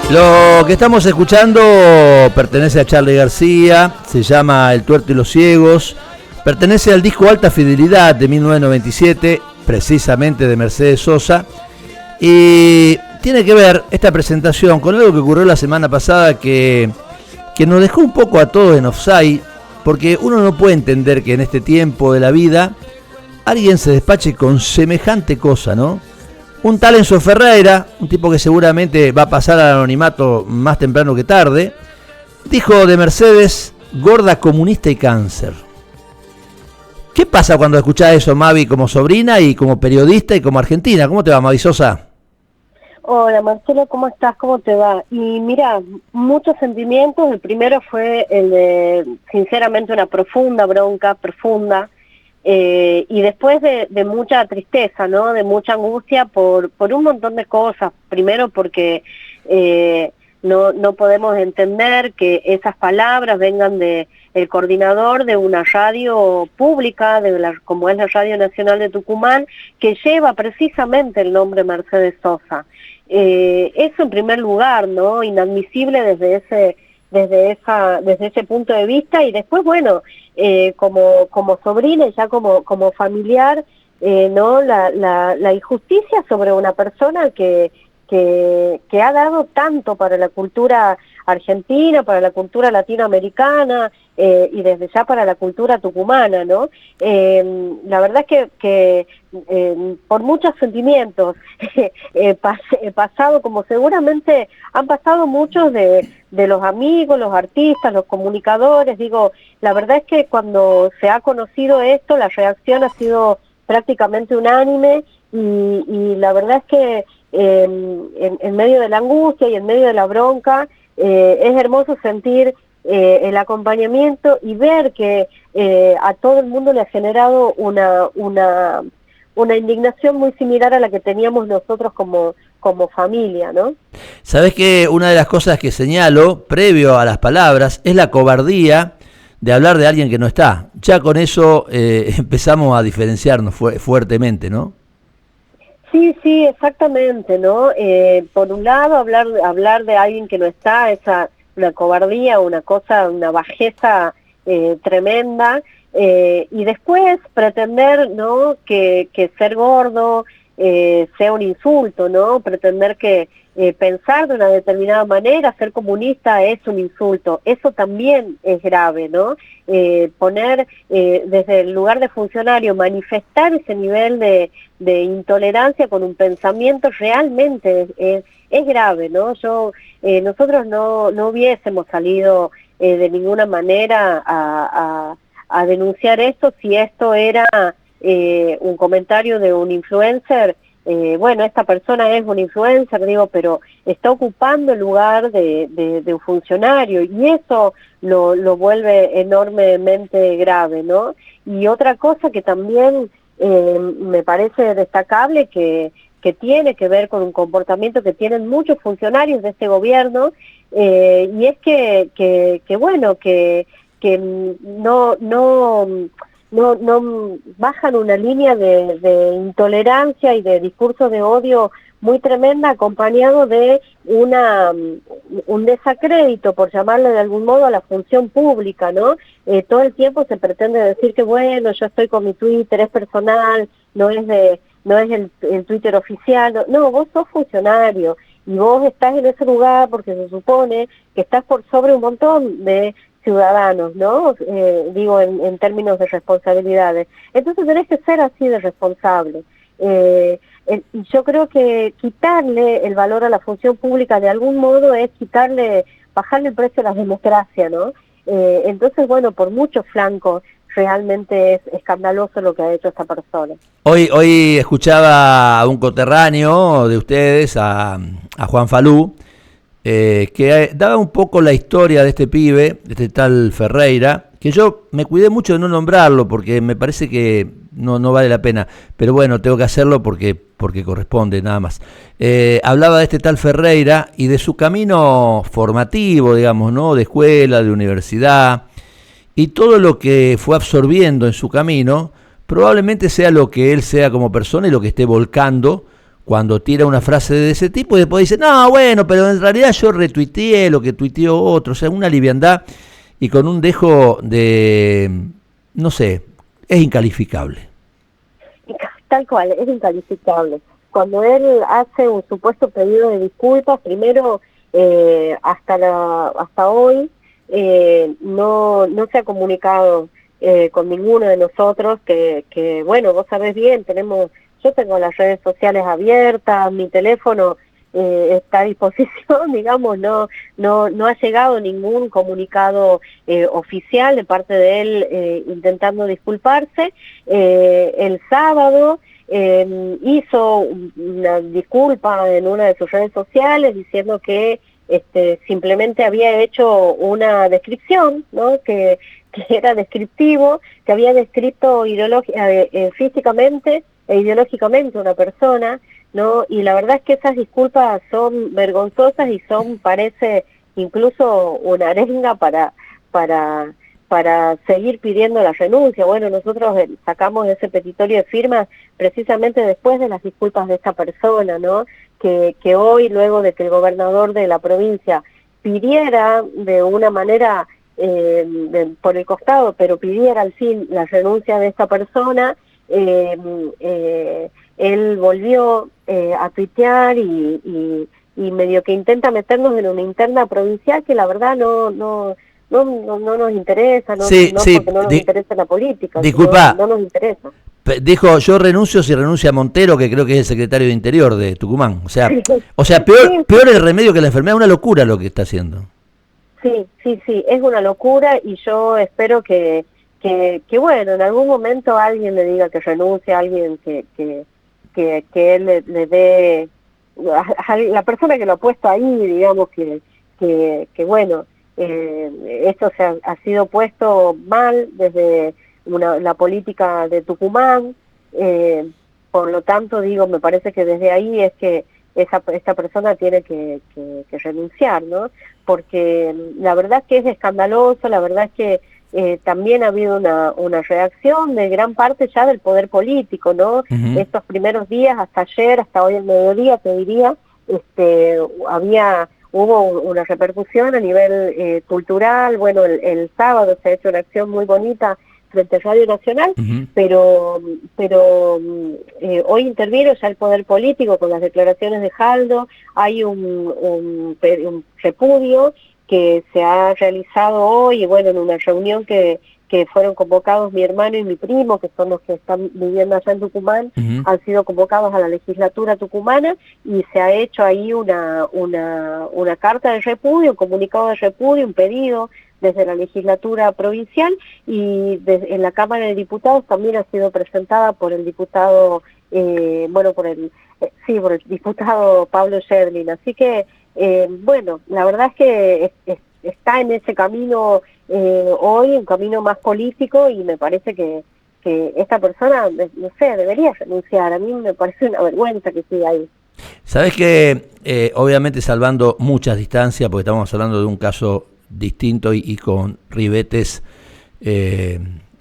Lo que estamos escuchando pertenece a Charly García, se llama El tuerto y los ciegos, pertenece al disco Alta Fidelidad de 1997, precisamente de Mercedes Sosa, y tiene que ver esta presentación con algo que ocurrió la semana pasada que nos dejó un poco a todos en offside, porque uno no puede entender que en este tiempo de la vida alguien se despache con semejante cosa, ¿no? Un tal Enzo Ferreira, un tipo que seguramente va a pasar al anonimato más temprano que tarde, dijo de Mercedes, gorda, comunista y cáncer. ¿Qué pasa cuando escuchás eso, Mavi, como sobrina y como periodista y como argentina? ¿Cómo te va, Mavi Sosa? Hola, Marcelo, ¿cómo estás? ¿Cómo te va? Y mira, muchos sentimientos. El primero fue el de, sinceramente, una profunda bronca, profunda. Y después de mucha tristeza, ¿no? De mucha angustia por un montón de cosas. Primero porque no podemos entender que esas palabras vengan de el coordinador de una radio pública, como es la Radio Nacional de Tucumán, que lleva precisamente el nombre Mercedes Sosa. Eso en primer lugar, ¿no? Inadmisible desde ese punto de vista. Y después, bueno, como sobrina y ya como familiar, ¿no? La injusticia sobre una persona que ha dado tanto para la cultura argentina, para la cultura latinoamericana, y desde ya para la cultura tucumana, ¿no? La verdad es que por muchos sentimientos he pasado, como seguramente han pasado muchos de los amigos, los artistas, los comunicadores. Digo, la verdad es que cuando se ha conocido esto, la reacción ha sido prácticamente unánime, y la verdad es que en medio de la angustia y en medio de la bronca, es hermoso sentir el acompañamiento y ver que a todo el mundo le ha generado una indignación muy similar a la que teníamos nosotros como familia, ¿no? Sabés que una de las cosas que señalo, previo a las palabras, es la cobardía de hablar de alguien que no está. Ya con eso empezamos a diferenciarnos fuertemente, ¿no? Sí, exactamente, ¿no? Por un lado, hablar de alguien que no está, una cobardía, una bajeza tremenda, y después pretender, ¿no? que ser gordo sea un insulto, ¿no? Pretender que pensar de una determinada manera, ser comunista es un insulto. Eso también es grave, ¿no? Poner desde el lugar de funcionario, manifestar ese nivel de intolerancia con un pensamiento realmente es grave, ¿no? Nosotros no hubiésemos salido de ninguna manera a denunciar esto si esto era un comentario de un influencer. Bueno, esta persona es un influencer, digo, pero está ocupando el lugar de un funcionario, y eso lo vuelve enormemente grave, ¿no? Y otra cosa que también me parece destacable, que tiene que ver con un comportamiento que tienen muchos funcionarios de este gobierno, y es que no bajan una línea de intolerancia y de discursos de odio muy tremenda, acompañado de un desacrédito, por llamarle de algún modo, a la función pública, ¿no? Todo el tiempo se pretende decir que, bueno, yo estoy con mi Twitter, es personal, no es el Twitter oficial. No, vos sos funcionario y vos estás en ese lugar porque se supone que estás por sobre un montón de ciudadanos, ¿no? Digo, en términos de responsabilidades. Entonces tenés que ser así de responsable. Yo creo que quitarle el valor a la función pública de algún modo es bajarle el precio a la democracia, ¿no? Entonces, bueno, por muchos flancos realmente es escandaloso lo que ha hecho esta persona. Hoy escuchaba a un coterráneo de ustedes, a Juan Falú, que daba un poco la historia de este pibe, de este tal Ferreira, que yo me cuidé mucho de no nombrarlo porque me parece que no vale la pena, pero bueno, tengo que hacerlo porque corresponde, nada más. Hablaba de este tal Ferreira y de su camino formativo, digamos, ¿no? De escuela, de universidad, y todo lo que fue absorbiendo en su camino, probablemente sea lo que él sea como persona y lo que esté volcando cuando tira una frase de ese tipo y después dice, no, bueno, pero en realidad yo retuiteé lo que tuiteó otro, o sea, una liviandad y con un dejo de, no sé, es incalificable. Tal cual, es incalificable. Cuando él hace un supuesto pedido de disculpas, primero, hasta hoy, no se ha comunicado con ninguno de nosotros, que bueno, vos sabés bien, yo tengo las redes sociales abiertas, mi teléfono está a disposición, digamos, no ha llegado ningún comunicado oficial de parte de él intentando disculparse. El sábado hizo una disculpa en una de sus redes sociales diciendo que simplemente había hecho una descripción, ¿no? que era descriptivo, que había descrito físicamente e ideológicamente una persona, ¿no? Y la verdad es que esas disculpas son vergonzosas y parece incluso una arenga para seguir pidiendo la renuncia. Bueno, nosotros sacamos ese petitorio de firmas precisamente después de las disculpas de esta persona, ¿no? Que hoy, luego de que el gobernador de la provincia pidiera de una manera por el costado, pero pidiera al fin la renuncia de esta persona, él volvió a tuitear y medio que intenta meternos en una interna provincial que la verdad no nos interesa, Sí, sí, porque no nos interesa la política, disculpa, no nos interesa. Dijo, yo renuncio si renuncia Montero, que creo que es el secretario de Interior de Tucumán. O sea, peor el remedio que la enfermedad, una locura lo que está haciendo. Sí, es una locura y yo espero que bueno, en algún momento alguien le diga que renuncie, alguien que él le dé, a la persona que lo ha puesto ahí, digamos que bueno, esto ha sido puesto mal desde la política de Tucumán, por lo tanto digo, me parece que desde ahí es que esta persona tiene que renunciar, ¿no? Porque la verdad es que es escandaloso, la verdad es que también ha habido una reacción de gran parte ya del poder político, ¿no? Uh-huh. Estos primeros días, hasta ayer, hasta hoy al mediodía, te diría, hubo una repercusión a nivel cultural. Bueno, el sábado se ha hecho una acción muy bonita frente a Radio Nacional, uh-huh. pero hoy intervino ya el poder político con las declaraciones de Jaldo. Hay un repudio que se ha realizado hoy, y bueno, en una reunión que fueron convocados mi hermano y mi primo, que son los que están viviendo allá en Tucumán, uh-huh. han sido convocados a la legislatura tucumana, y se ha hecho ahí una carta de repudio, un comunicado de repudio, un pedido desde la legislatura provincial, y en la Cámara de Diputados también ha sido presentada por el diputado, por el diputado Pablo Shevlin. Así que, bueno, la verdad es que está en ese camino hoy, un camino más político, y me parece que esta persona, no sé, debería renunciar. A mí me parece una vergüenza que siga ahí. Sabes que, obviamente salvando muchas distancias, porque estamos hablando de un caso distinto y con ribetes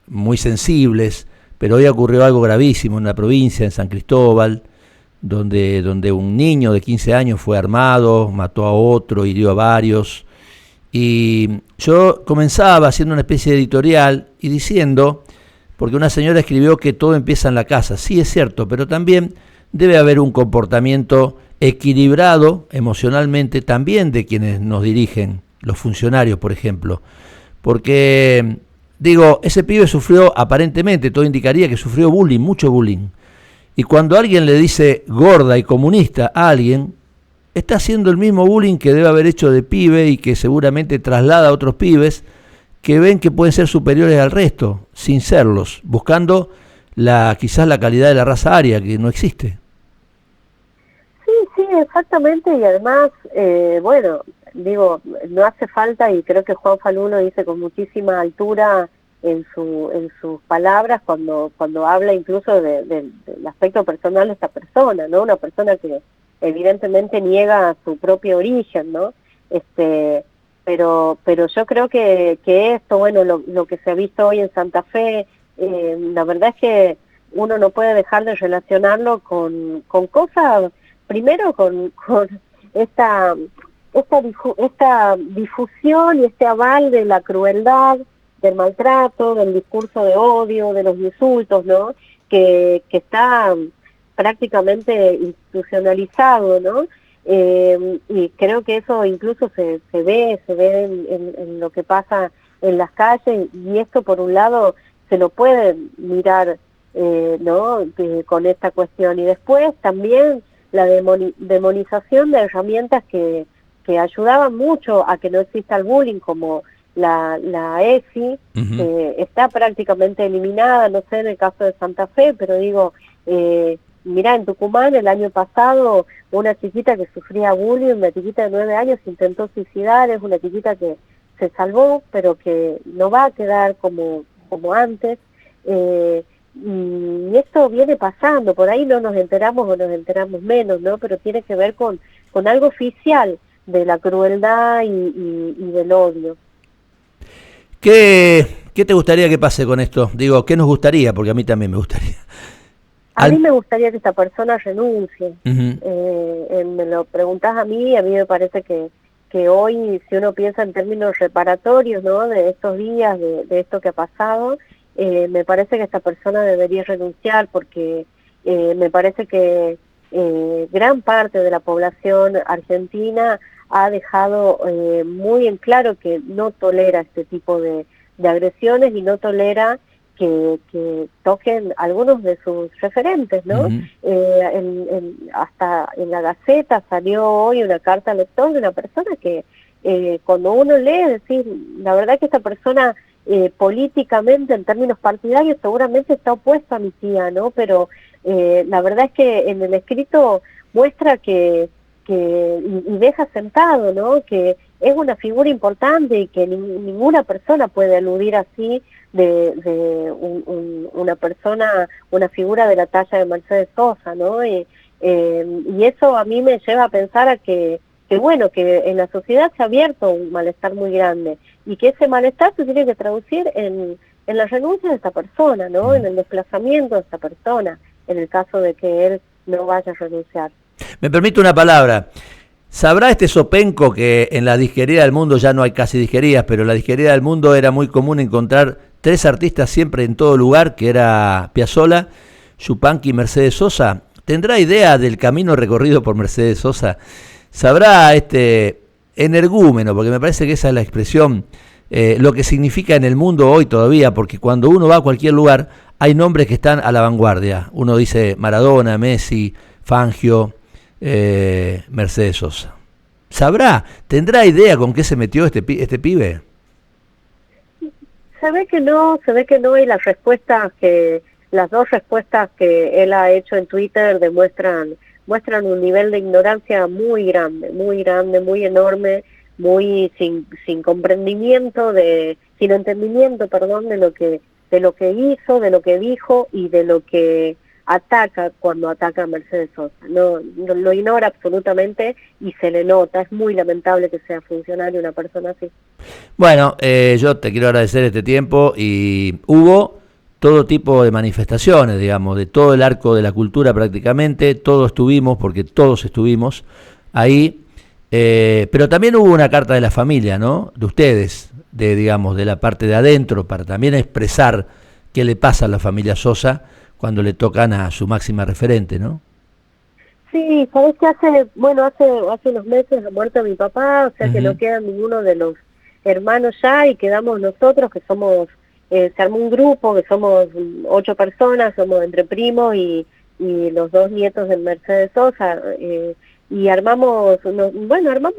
muy sensibles, pero hoy ocurrió algo gravísimo en la provincia, en San Cristóbal, donde un niño de 15 años fue armado, mató a otro, hirió a varios, y yo comenzaba haciendo una especie de editorial y diciendo, porque una señora escribió que todo empieza en la casa, sí es cierto, pero también debe haber un comportamiento equilibrado emocionalmente también de quienes nos dirigen, los funcionarios, por ejemplo, porque, digo, ese pibe sufrió, aparentemente, todo indicaría que sufrió bullying, mucho bullying, y cuando alguien le dice gorda y comunista a alguien, está haciendo el mismo bullying que debe haber hecho de pibe y que seguramente traslada a otros pibes que ven que pueden ser superiores al resto, sin serlos, buscando quizás la calidad de la raza aria, que no existe. Sí, exactamente, y además, bueno, digo, no hace falta, y creo que Juan Falú lo dice con muchísima altura en sus palabras cuando habla incluso del aspecto personal de esta persona, ¿no? Una persona que evidentemente niega su propio origen, ¿no? Pero yo creo que esto, bueno, lo que se ha visto hoy en Santa Fe, la verdad es que uno no puede dejar de relacionarlo con cosas, primero con esta difusión y este aval de la crueldad, del maltrato, del discurso de odio, de los insultos, ¿no? Que está prácticamente institucionalizado, ¿no? Y creo que eso incluso se ve en lo que pasa en las calles, y esto por un lado se lo puede mirar, ¿no? Con esta cuestión, y después también la demonización de herramientas que ayudaban mucho a que no exista el bullying, como la ESI, que está prácticamente eliminada, no sé en el caso de Santa Fe, pero digo, mirá, en Tucumán el año pasado una chiquita que sufría bullying, una chiquita de 9 años, intentó suicidar, es una chiquita que se salvó, pero que no va a quedar como antes, y esto viene pasando, por ahí no nos enteramos o nos enteramos menos, ¿no? Pero tiene que ver con algo oficial de la crueldad y del odio. ¿Qué te gustaría que pase con esto? Digo, ¿qué nos gustaría? Porque a mí también me gustaría. A mí me gustaría que esta persona renuncie. Me lo preguntás a mí me parece que hoy, si uno piensa en términos reparatorios, ¿no? De estos días, de esto que ha pasado, me parece que esta persona debería renunciar, porque me parece que gran parte de la población argentina ha dejado muy en claro que no tolera este tipo de agresiones y no tolera que toquen algunos de sus referentes, ¿no? Hasta en la Gaceta salió hoy una carta al lector de una persona que cuando uno lee, decir, la verdad que esta persona políticamente, en términos partidarios, seguramente está opuesta a mi tía, ¿no? Pero la verdad es que en el escrito muestra y deja sentado, ¿no? Que es una figura importante y que ninguna persona puede aludir así de una persona, una figura de la talla de Mercedes Sosa, ¿no? Y eso a mí me lleva a pensar a que bueno, que en la sociedad se ha abierto un malestar muy grande, y que ese malestar se tiene que traducir en la renuncia de esta persona, ¿no? En el desplazamiento de esta persona, en el caso de que él no vaya a renunciar. Me permite una palabra. ¿Sabrá este Sopenco que en la disquería del mundo, ya no hay casi disquerías, pero en la disquería del mundo era muy común encontrar 3 artistas siempre en todo lugar, que era Piazzolla, Yupanqui y Mercedes Sosa? ¿Tendrá idea del camino recorrido por Mercedes Sosa? ¿Sabrá este energúmeno, porque me parece que esa es la expresión, lo que significa en el mundo hoy todavía? Porque cuando uno va a cualquier lugar hay nombres que están a la vanguardia. Uno dice Maradona, Messi, Fangio, Mercedes Sosa. ¿Sabrá? ¿Tendrá idea con qué se metió este pibe? Se ve que no, y las dos respuestas que él ha hecho en Twitter muestran un nivel de ignorancia muy grande, muy enorme, muy sin comprendimiento, sin entendimiento, perdón, de lo que hizo, de lo que dijo y de lo que ataca cuando ataca a Mercedes Sosa. No lo ignora absolutamente y se le nota. Es muy lamentable que sea funcionario una persona así. Bueno, yo te quiero agradecer este tiempo, y hubo todo tipo de manifestaciones, digamos, de todo el arco de la cultura prácticamente, todos estuvimos, porque todos estuvimos ahí, pero también hubo una carta de la familia, ¿no? De ustedes, digamos, de la parte de adentro, para también expresar qué le pasa a la familia Sosa cuando le tocan a su máxima referente, ¿no? Sí, sabes que hace unos meses ha muerto mi papá, o sea que no queda ninguno de los hermanos ya, y quedamos nosotros, que somos, se armó un grupo, que somos 8 personas, somos entre primos y los 2 nietos de Mercedes Sosa, y armamos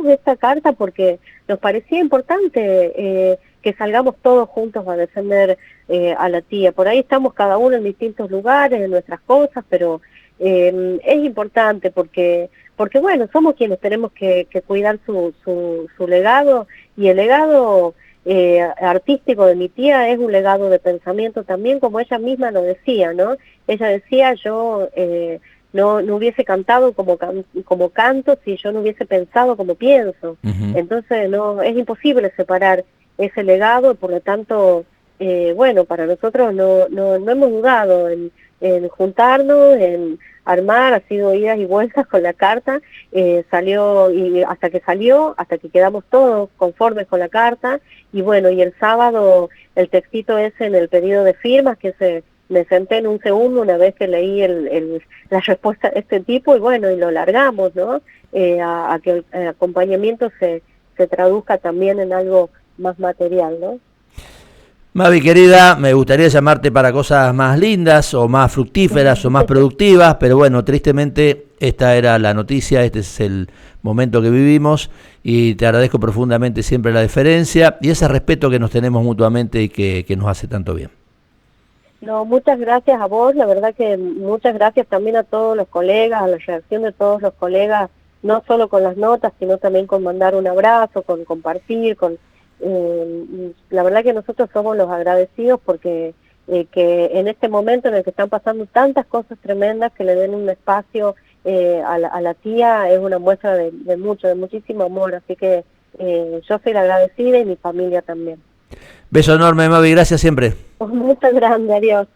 esta carta porque nos parecía importante que salgamos todos juntos a defender a la tía. Por ahí estamos cada uno en distintos lugares, en nuestras cosas, pero es importante porque bueno, somos quienes tenemos que cuidar su legado, y el legado artístico de mi tía es un legado de pensamiento también, como ella misma lo decía, ¿no? Ella decía, yo no hubiese cantado como canto si yo no hubiese pensado como pienso. Entonces no es imposible separar ese legado, y por lo tanto bueno, para nosotros no hemos dudado en juntarnos, en armar, ha sido idas y vueltas con la carta, salió, y hasta que quedamos todos conformes con la carta, y bueno, y el sábado el textito ese en el pedido de firmas, que me senté en un segundo una vez que leí la respuesta de este tipo, y bueno, y lo largamos, ¿no? A que el acompañamiento se traduzca también en algo más material, ¿no? Mavi querida, me gustaría llamarte para cosas más lindas o más fructíferas o más productivas, pero bueno, tristemente esta era la noticia, este es el momento que vivimos y te agradezco profundamente siempre la deferencia y ese respeto que nos tenemos mutuamente y que nos hace tanto bien. No, muchas gracias a vos, la verdad que muchas gracias también a todos los colegas, a la reacción de todos los colegas, no solo con las notas, sino también con mandar un abrazo, con compartir, la verdad que nosotros somos los agradecidos porque que en este momento en el que están pasando tantas cosas tremendas, que le den un espacio a la tía es una muestra de muchísimo amor, así que yo soy la agradecida y mi familia también. Beso enorme, Mavi, gracias siempre. Muchas gracias, adiós.